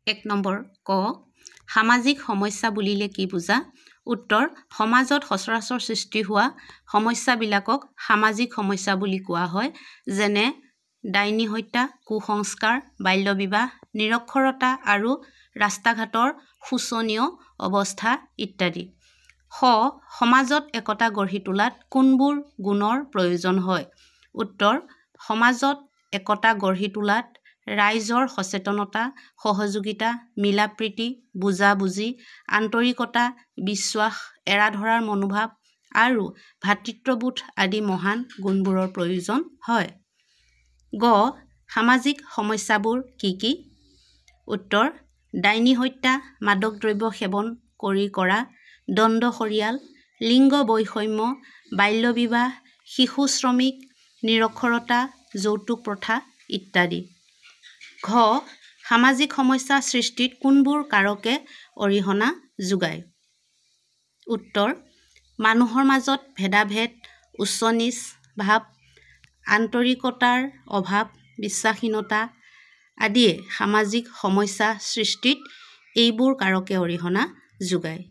1 number ক সামাজিক সমস্যা বুলিলে কি বুজা উত্তৰ সমাজত সচৰাচৰ সৃষ্টি হোৱা সমস্যাবিলাকক সামাজিক সমস্যা বুলি কোৱা হয় যেনে ডাইনী হত্যা কুসংস্কাৰ বাল্য বিবাহ নিৰক্ষৰতা আৰু ৰাস্তাঘাটৰ শোচনীয় অৱস্থা ইত্যাদি সমাজত একতা গঢ়ি তোলাত কোনবোৰ গুণৰ প্ৰয়োজন হয় উত্তৰ সমাজত একতা গঢ়ি তোলাত ৰাইজৰ সচেতনতা সহযোগিতা মিলাপ্ৰীতি বুজাবুজি আন্তৰিকতা বিশ্বাস এৰাধৰাৰ মনোভাৱ আৰু ভাতৃত্ববোধ আদি মহান গুণবোৰৰ প্ৰয়োজন হয় গ সামাজিক সমস্যাবোৰ কি কি উত্তৰ ডাইনী হত্যা মাদক দ্ৰব্য সেৱন কৰি কৰা দণ্ড সৰিয়াল লিংগ বৈষম্য বাল্য বিবাহ শিশু শ্ৰমিক নিৰক্ষৰতা যৌতুক প্ৰথা ইত্যাদি ঘ সামাজিক সমস্যা সৃষ্টিত কোনবোৰ কাৰকে অৰিহণা যোগায় উত্তৰ মানুহৰ মাজত ভেদাভেদ উচ্চ নীচ ভাৱ আন্তৰিকতাৰ অভাৱ বিশ্বাসহীনতা আদিয়ে সামাজিক সমস্যা সৃষ্টিত এইবোৰ কাৰকে অৰিহণা যোগায়